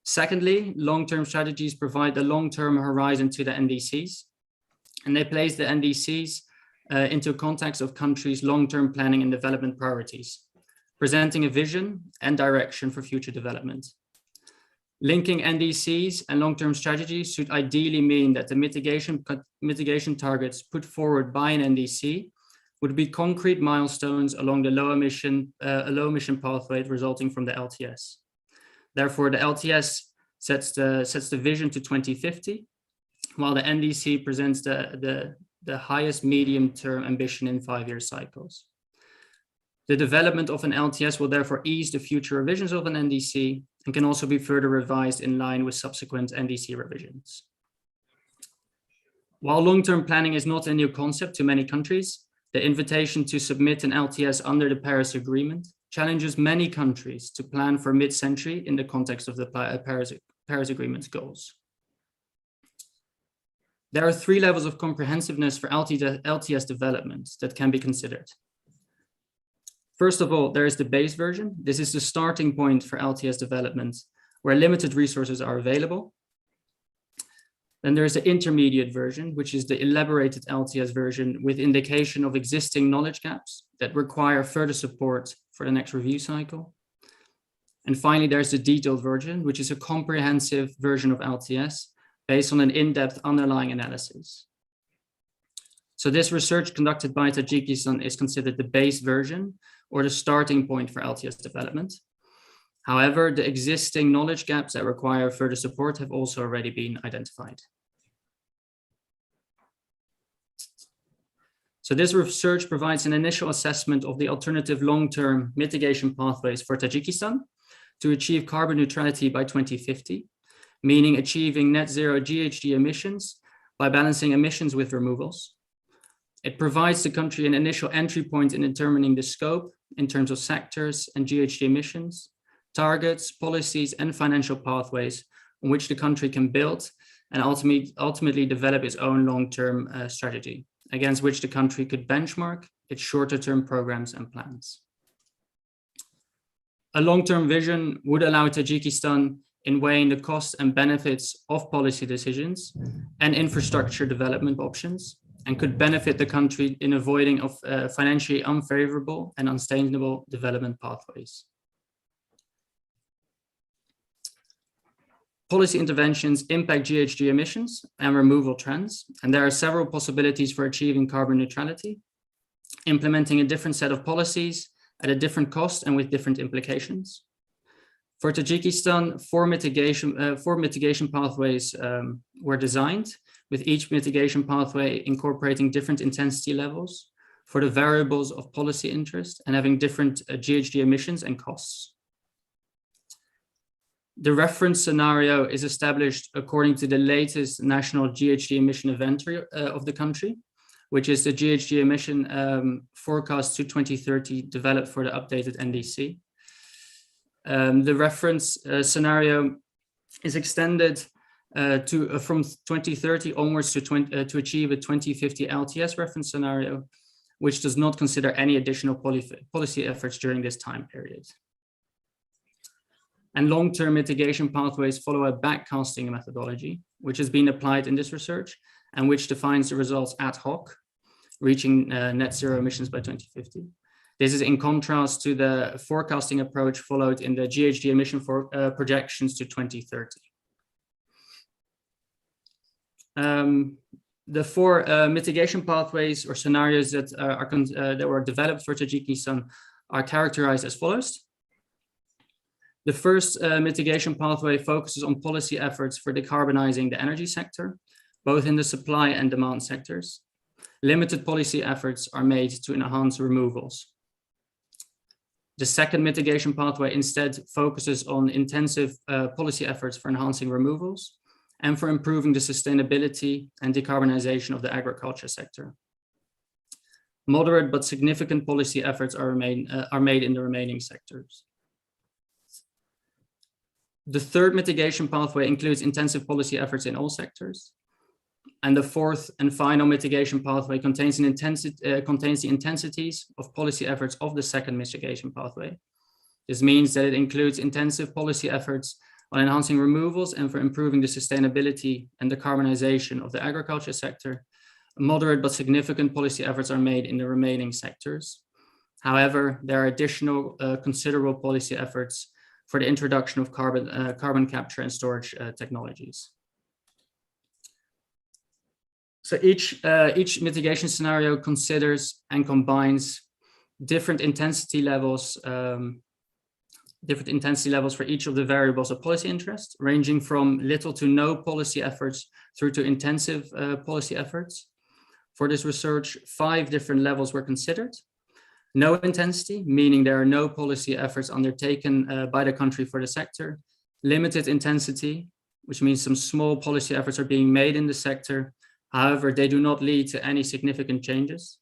Secondly, long-term strategies provide a long-term horizon to the NDCs, and they place the NDCs into context of countries' long-term planning and development priorities, presenting a vision and direction for future development. Linking NDCs and long-term strategies should ideally mean that the mitigation targets put forward by an NDC would be concrete milestones along the low emission pathway resulting from the LTS. Therefore, the LTS sets the vision to 2050, while the NDC presents the highest medium-term ambition in 5-year cycles. The development of an LTS will therefore ease the future revisions of an NDC and can also be further revised in line with subsequent NDC revisions. While long-term planning is not a new concept to many countries, the invitation to submit an LTS under the Paris Agreement challenges many countries to plan for mid-century in the context of the Paris Agreement's goals. There are 3 levels of comprehensiveness for LTS development that can be considered. First of all, there is the base version. This is the starting point for LTS development, where limited resources are available. Then there is the intermediate version, which is the elaborated LTS version with indication of existing knowledge gaps that require further support for the next review cycle. And finally, there's the detailed version, which is a comprehensive version of LTS based on an in-depth underlying analysis. So this research conducted by Tajikistan is considered the base version or the starting point for LTS development. However, the existing knowledge gaps that require further support have also already been identified. So this research provides an initial assessment of the alternative long-term mitigation pathways for Tajikistan to achieve carbon neutrality by 2050, meaning achieving net zero GHG emissions by balancing emissions with removals. It provides the country an initial entry point in determining the scope in terms of sectors and GHG emissions, targets, policies, and financial pathways on which the country can build and ultimately develop its own long-term strategy, against which the country could benchmark its shorter-term programs and plans. A long-term vision would allow Tajikistan in weighing the costs and benefits of policy decisions and infrastructure development options, and could benefit the country in avoiding of financially unfavorable and unsustainable development pathways. Policy interventions impact GHG emissions and removal trends, and there are several possibilities for achieving carbon neutrality, implementing a different set of policies at a different cost and with different implications. For Tajikistan, four mitigation pathways were designed, with each mitigation pathway incorporating different intensity levels for the variables of policy interest and having different GHG emissions and costs. The reference scenario is established according to the latest national GHG emission inventory of the country, which is the GHG emission forecast to 2030 developed for the updated NDC. The reference scenario is extended from 2030 onwards to achieve a 2050 LTS reference scenario, which does not consider any additional policy efforts during this time period. And long-term mitigation pathways follow a backcasting methodology, which has been applied in this research and which defines the results ad hoc, reaching net zero emissions by 2050. This is in contrast to the forecasting approach followed in the GHG emission projections to 2030. The four mitigation pathways or scenarios that that were developed for Tajikistan are characterized as follows. The first mitigation pathway focuses on policy efforts for decarbonizing the energy sector, both in the supply and demand sectors. Limited policy efforts are made to enhance removals. The second mitigation pathway instead focuses on intensive policy efforts for enhancing removals and for improving the sustainability and decarbonization of the agriculture sector. Moderate but significant policy efforts are made in the remaining sectors. The third mitigation pathway includes intensive policy efforts in all sectors. And the fourth and final mitigation pathway contains the intensities of policy efforts of the second mitigation pathway. This means that it includes intensive policy efforts on enhancing removals and for improving the sustainability and decarbonization of the agriculture sector. Moderate but significant policy efforts are made in the remaining sectors. However, there are additional considerable policy efforts for the introduction of carbon capture and storage technologies. So each mitigation scenario considers and combines different intensity levels for each of the variables of policy interest, ranging from little to no policy efforts through to intensive policy efforts. For this research, 5 different levels were considered. No intensity, meaning there are no policy efforts undertaken by the country for the sector. Limited intensity, which means some small policy efforts are being made in the sector. However, they do not lead to any significant changes.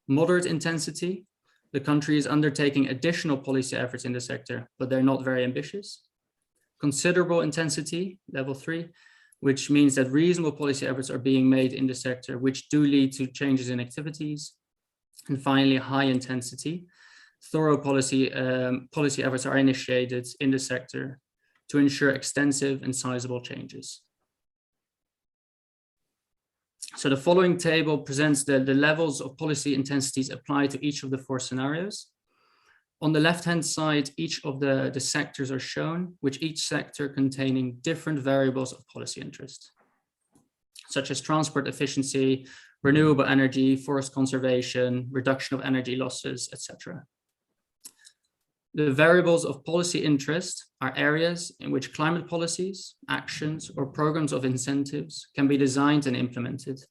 Moderate intensity, the country is undertaking additional policy efforts in the sector, but they're not very ambitious. Considerable intensity, level 3, which means that reasonable policy efforts are being made in the sector, which do lead to changes in activities. And finally, high intensity, thorough policy efforts are initiated in the sector to ensure extensive and sizable changes. So the following table presents the levels of policy intensities applied to each of the 4 scenarios. On the left-hand side, each of the sectors are shown, with each sector containing different variables of policy interest, such as transport efficiency, renewable energy, forest conservation, reduction of energy losses, etc. The variables of policy interest are areas in which climate policies, actions, or programs of incentives can be designed and implemented.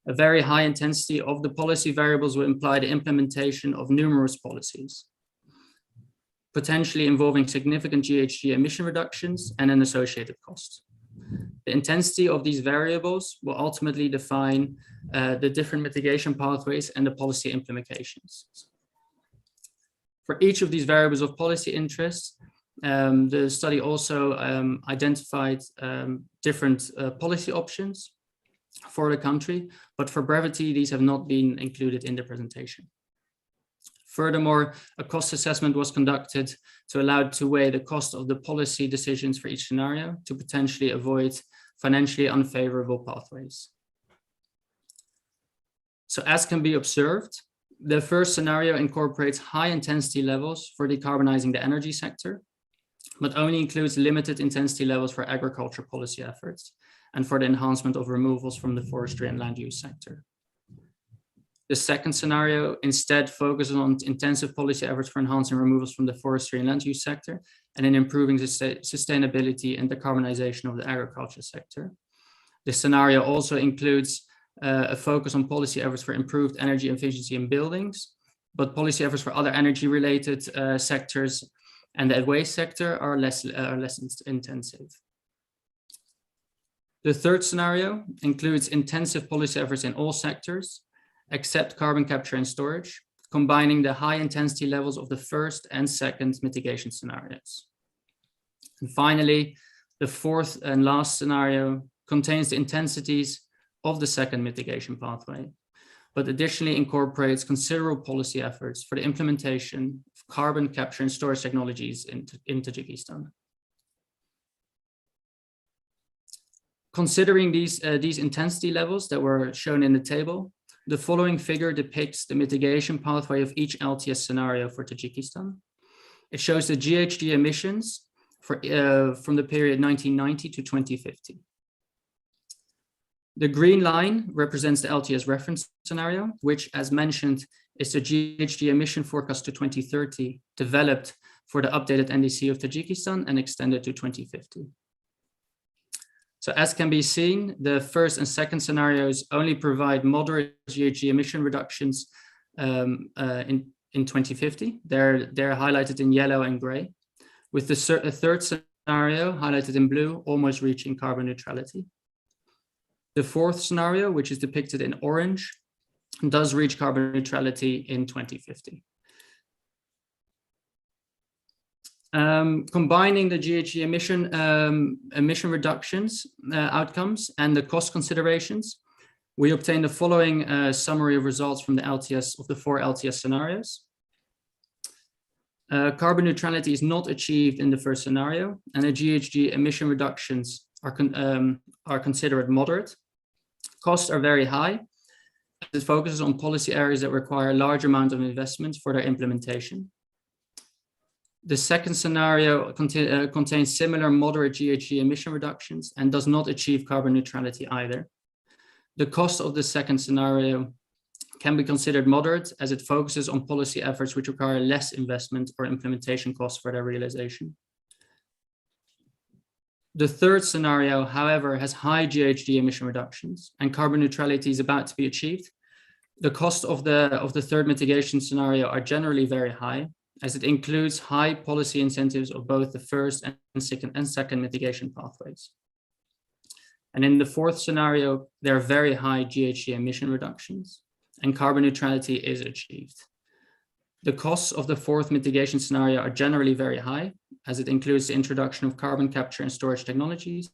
A very high intensity of the policy variables will imply the implementation of numerous policies, potentially involving significant GHG emission reductions and an associated cost. The intensity of these variables will ultimately define the different mitigation pathways and the policy implications. For each of these variables of policy interest, the study also identified different policy options for the country, but for brevity, these have not been included in the presentation. Furthermore, a cost assessment was conducted to allow to weigh the cost of the policy decisions for each scenario to potentially avoid financially unfavorable pathways. So as can be observed, the first scenario incorporates high intensity levels for decarbonizing the energy sector, but only includes limited intensity levels for agriculture policy efforts and for the enhancement of removals from the forestry and land use sector. The second scenario instead focuses on intensive policy efforts for enhancing removals from the forestry and land use sector and in improving the sustainability and decarbonization of the agriculture sector. This scenario also includes a focus on policy efforts for improved energy efficiency in buildings, but policy efforts for other energy-related sectors and the waste sector are less intensive. The third scenario includes intensive policy efforts in all sectors, except carbon capture and storage, combining the high intensity levels of the first and second mitigation scenarios. And finally, the fourth and last scenario contains the intensities of the second mitigation pathway, but additionally incorporates considerable policy efforts for the implementation of carbon capture and storage technologies in Tajikistan. Considering these intensity levels that were shown in the table, the following figure depicts the mitigation pathway of each LTS scenario for Tajikistan. It shows the GHG emissions from the period 1990 to 2050. The green line represents the LTS reference scenario, which, as mentioned, is the GHG emission forecast to 2030 developed for the updated NDC of Tajikistan and extended to 2050. So as can be seen, the first and second scenarios only provide moderate GHG emission reductions in 2050. They're highlighted in yellow and gray, with the third scenario highlighted in blue, almost reaching carbon neutrality. The fourth scenario, which is depicted in orange, does reach carbon neutrality in 2050. Combining the GHG emission reductions outcomes and the cost considerations, we obtain the following summary of results from the LTS of the 4 LTS scenarios. Carbon neutrality is not achieved in the first scenario, and the GHG emission reductions are considered moderate. Costs are very high. It focuses on policy areas that require a large amount of investment for their implementation. The second scenario contains similar moderate GHG emission reductions and does not achieve carbon neutrality either. The cost of the second scenario can be considered moderate as it focuses on policy efforts which require less investment or implementation costs for their realization. The third scenario, however, has high GHG emission reductions and carbon neutrality is about to be achieved. The cost of the third mitigation scenario are generally very high, as it includes high policy incentives of both the first and second mitigation pathways. And in the fourth scenario, there are very high GHG emission reductions and carbon neutrality is achieved. The costs of the fourth mitigation scenario are generally very high, as it includes the introduction of carbon capture and storage technologies,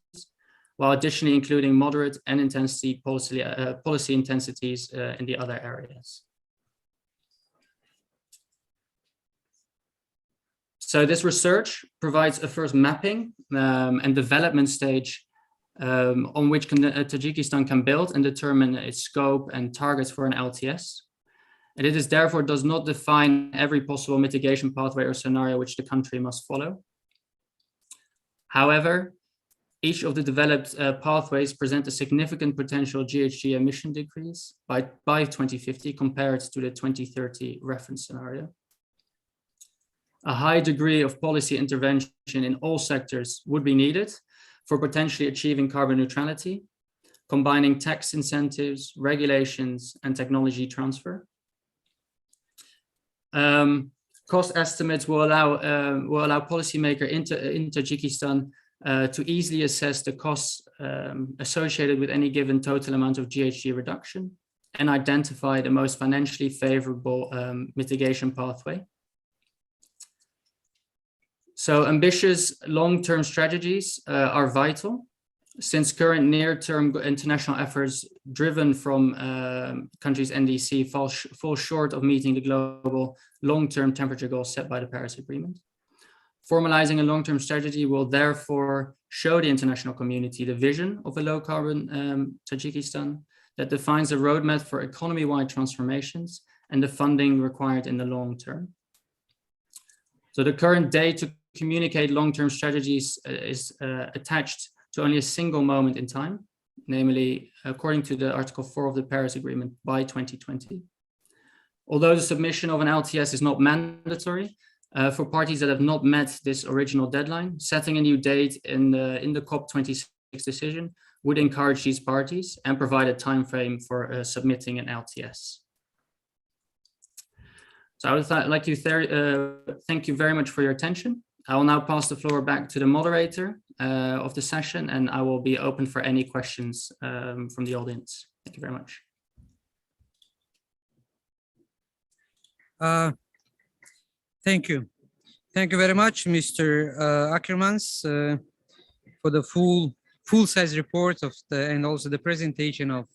while additionally including moderate and intensity policy intensities in the other areas. So this research provides a first mapping and development stage on which Tajikistan can build and determine its scope and targets for an LTS. And it is therefore does not define every possible mitigation pathway or scenario which the country must follow. However, each of the developed pathways present a significant potential GHG emission decrease by 2050 compared to the 2030 reference scenario. A high degree of policy intervention in all sectors would be needed for potentially achieving carbon neutrality, combining tax incentives, regulations, and technology transfer. Cost estimates will allow policymakers in Tajikistan to easily assess the costs associated with any given total amount of GHG reduction and identify the most financially favorable mitigation pathway. So ambitious long-term strategies are vital, since current near-term international efforts driven from countries' NDC fall short of meeting the global long-term temperature goals set by the Paris Agreement. Formalizing a long-term strategy will therefore show the international community the vision of a low-carbon Tajikistan that defines a roadmap for economy-wide transformations and the funding required in the long term. So the current date to communicate long-term strategies is attached to only a single moment in time, namely, according to the Article 4 of the Paris Agreement, by 2020. Although the submission of an LTS is not mandatory, for parties that have not met this original deadline, setting a new date in the COP26 decision would encourage these parties and provide a time frame for submitting an LTS. So I would like to thank you very much for your attention. I will now pass the floor back to the moderator of the session, and I will be open for any questions from the audience. Thank you very much.
Thank you. Thank you very much, Mr. Ackermans, for the full-size report of and also the presentation of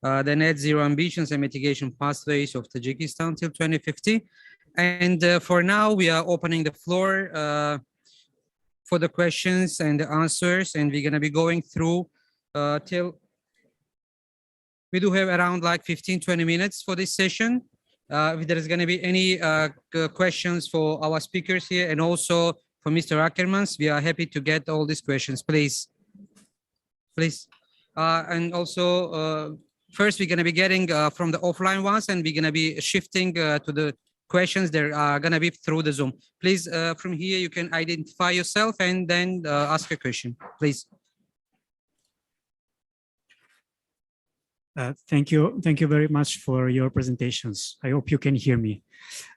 the net zero ambitions and mitigation pathways of Tajikistan till 2050. And for now, we are opening the floor for the questions and the answers, and we're going to be going through till we do have around like 15-20 minutes for this session. If there is going to be any questions for our speakers here and also for Mr. Ackermans, we are happy to get all these questions, please. And also, first, we're going to be getting from the offline ones, and we're going to be shifting to the questions that are going to be through the Zoom. Please, from here, you can identify yourself and then ask a question, please.
Thank you very much for your presentations. I hope you can hear me.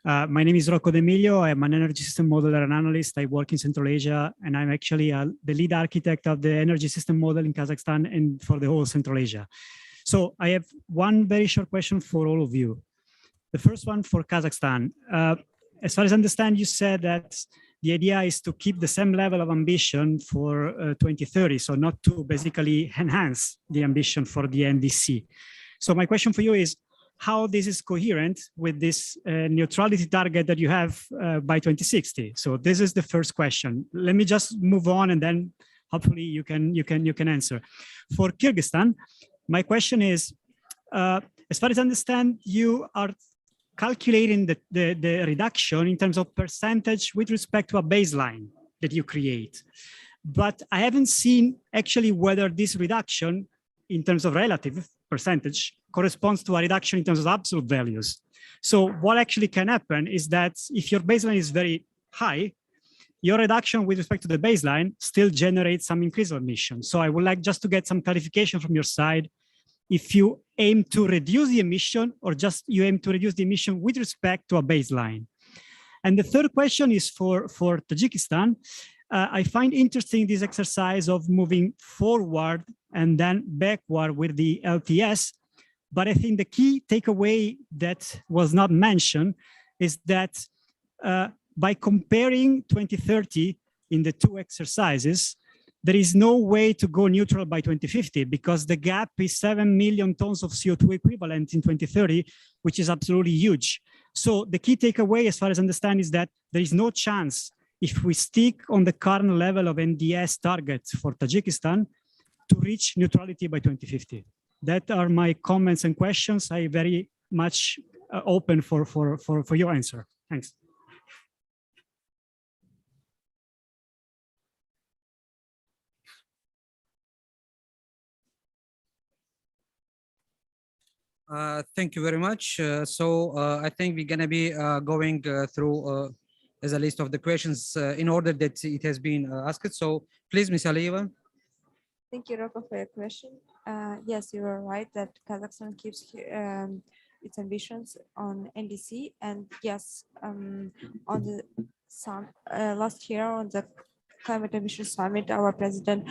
My name is Rocco D'Emilio. I'm an energy system modeler and analyst. I work in Central Asia, and I'm actually the lead architect of the energy system model in Kazakhstan and for the whole Central Asia. So I have one very short question for all of you. The first one for Kazakhstan. As far as I understand, you said that the idea is to keep the same level of ambition for 2030, so not to basically enhance the ambition for the NDC. So my question for you is how this is coherent with this neutrality target that you have by 2060. So this is the first question. Let me just move on, and then hopefully you can answer. For Kyrgyzstan, my question is, as far as I understand, you are calculating the reduction in terms of percentage with respect to a baseline that you create. But I haven't seen actually whether this reduction in terms of relative percentage corresponds to a reduction in terms of absolute values. So what actually can happen is that if your baseline is very high, your reduction with respect to the baseline still generates some increase of emissions. So I would like just to get some clarification from your side if you aim to reduce the emission or just you aim to reduce the emission with respect to a baseline. And the third question is for Tajikistan. I find interesting this exercise of moving forward and then backward with the LTS. But I think the key takeaway that was not mentioned is that by comparing 2030 in the two exercises, there is no way to go neutral by 2050 because the gap is 7 million tons of CO2 equivalent in 2030, which is absolutely huge. So the key takeaway, as far as I understand, is that there is no chance if we stick on the current level of NDS targets for Tajikistan to reach neutrality by 2050. That are my comments and questions. I very much open for your answer. Thanks.
Thank you very much. So I think we're going to be going through as a list of the questions in order that it has been asked. So please, Ms. Aliyeva.
Thank you, Rocco, for your question. Yes, you are right that Kazakhstan keeps its ambitions on NDC. And yes, on the last year on the Climate Emission Summit, our president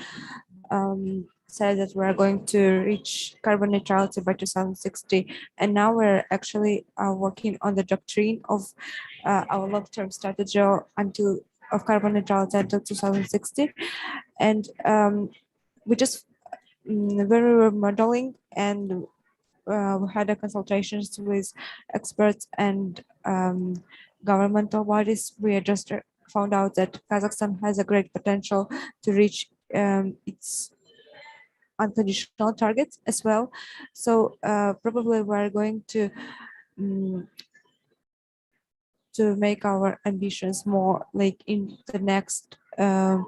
said that we're going to reach carbon neutrality by 2060. And now we're actually working on the doctrine of our long-term strategy of carbon neutrality until 2060. And we just, when we were modeling and we had a consultations with experts and governmental bodies, we just found out that Kazakhstan has a great potential to reach its unconditional targets as well. So probably we're going to make our ambitions more like in the next 5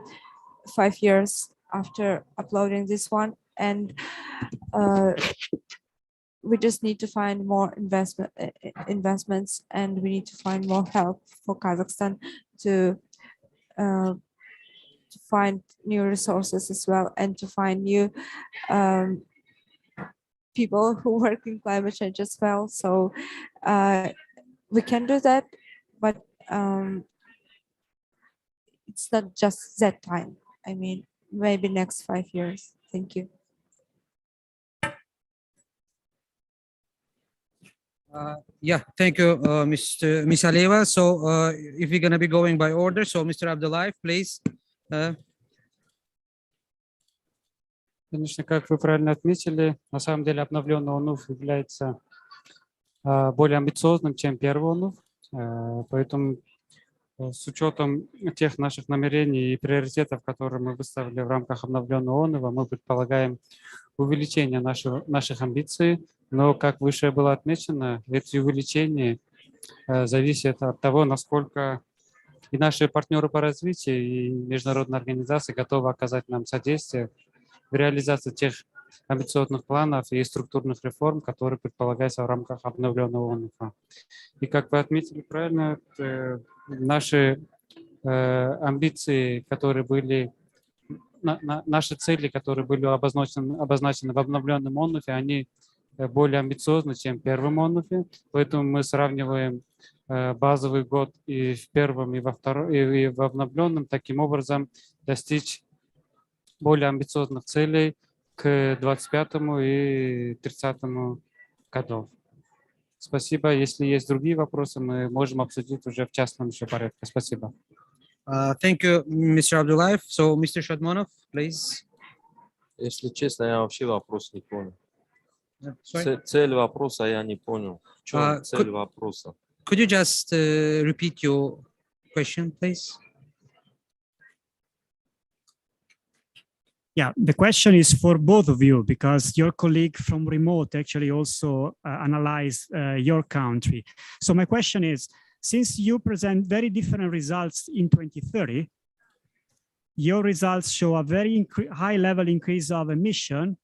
years after uploading this one. And we just need to find more investments, and we need to find more help for Kazakhstan to find new resources as well, and to find new people who work in climate change as well. So we can do that, but it's not just that time. I mean, maybe next 5 years. Thank you.
Yeah, thank you, Ms. Aleva. So if we're gonna be going by order, so Mr. Abdullayev, please.
Конечно, как вы правильно отметили, на самом деле обновленный ОНУФ является более амбициозным, чем первый ОНУФ. Поэтому с учетом тех наших намерений и приоритетов, которые мы выставили в рамках обновленного ОНУФа, мы предполагаем увеличение наших амбиций. Но, как выше было отмечено, эти увеличения зависят от того, насколько и наши партнеры по развитию, и международные организации готовы оказать нам содействие в реализации тех амбициозных планов и структурных реформ, которые предполагаются в рамках обновленного ОНУФа. И, как вы отметили правильно, наши амбиции, которые были, наши цели, которые были обозначены в обновленном ОНУФе, они более амбициозны, чем в первом ОНУФе. Поэтому мы сравниваем базовый год и в первом, и во втором, и в обновленном, таким образом достичь более амбициозных целей к 25-му и 30-му годам. Спасибо. Если есть другие вопросы, мы можем обсудить уже в частном еще порядке. Спасибо.
Thank you, Mr. Abdullayev. So, Mr. Shadmonov, please.
Если честно, я вообще вопрос не понял.
Sorry?
Цель вопроса я не понял. В чем цель вопроса?
Could you just repeat your question, please?
Yeah, the question is for both of you, because your colleague from remote actually also analyzed your country. So my question is, since you present very different results in 2030, your results show a very high level increase of emission,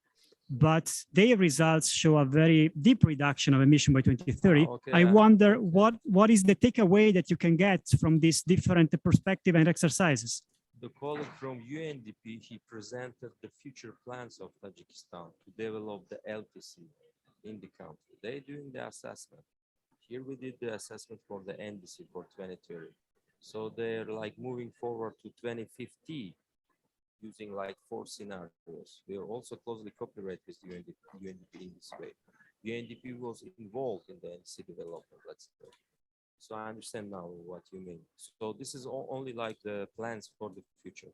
but their results show a very deep reduction of emission by 2030.
Okay.
I wonder what is the takeaway that you can get from this different perspective and exercises?
The colleague from UNDP, he presented the future plans of Tajikistan to develop the LTC in the country. They're doing the assessment. Here we did the assessment for the NDC for 2030. So they're like moving forward to 2050 using like 4 scenarios. We are also closely cooperate with UNDP in this way. UNDP was involved in the NDC development, let's say. So I understand now what you mean. So this is only like the plans for the future.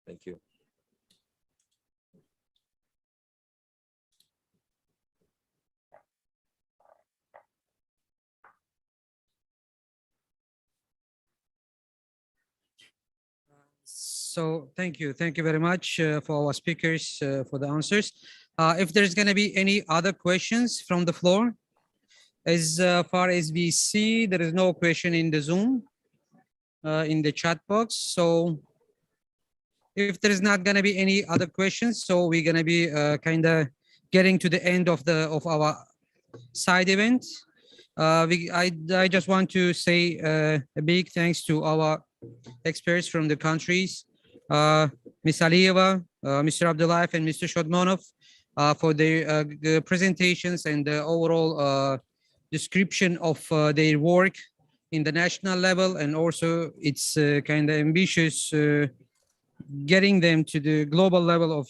Thank you.
So thank you very much for our speakers for the answers. If there's going to be any other questions from the floor, as far as we see, there is no question in the Zoom, in the chat box. So if there is not going to be any other questions, so we're going to be kind of getting to the end of our side event. I just want to say a big thanks to our experts from the countries, Ms. Aliyeva, Mr. Abdullayev, and Mr. Shodmonov for their presentations and the overall description of their work in the national level, and also it's kind of ambitious getting them to the global level of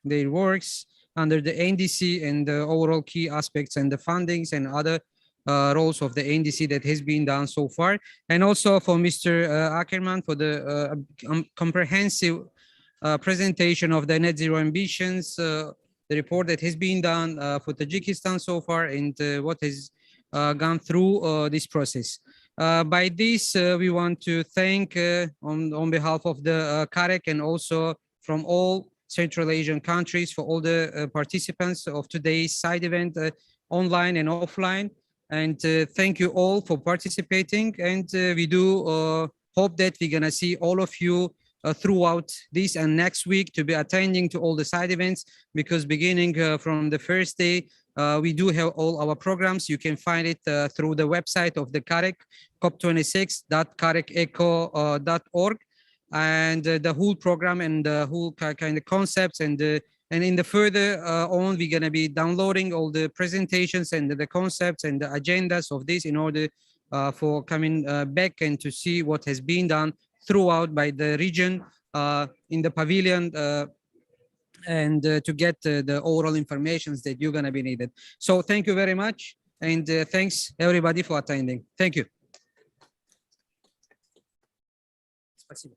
their works under the NDC and the overall key aspects and the fundings and other roles of the NDC that has been done so far. And also for Mr. Ackerman for the comprehensive presentation of the net zero ambitions, the report that has been done for Tajikistan so far, and what has gone through this process. By this, we want to thank on behalf of the CAREC and also from all Central Asian countries for all the participants of today's side event, online and offline. And thank you all for participating. And we do hope that we're gonna see all of you throughout this and next week to be attending to all the side events, because beginning from the first day, we do have all our programs. You can find it through the website of the CAREC, cop26.carececo.org, and the whole program and the whole kind of concepts and in the further on, we're going to be downloading all the presentations and the concepts and the agendas of this in order for coming back and to see what has been done throughout by the region in the pavilion and to get the overall information that you're going to be needed. So thank you very much. And thanks everybody for attending. Thank you. Спасибо.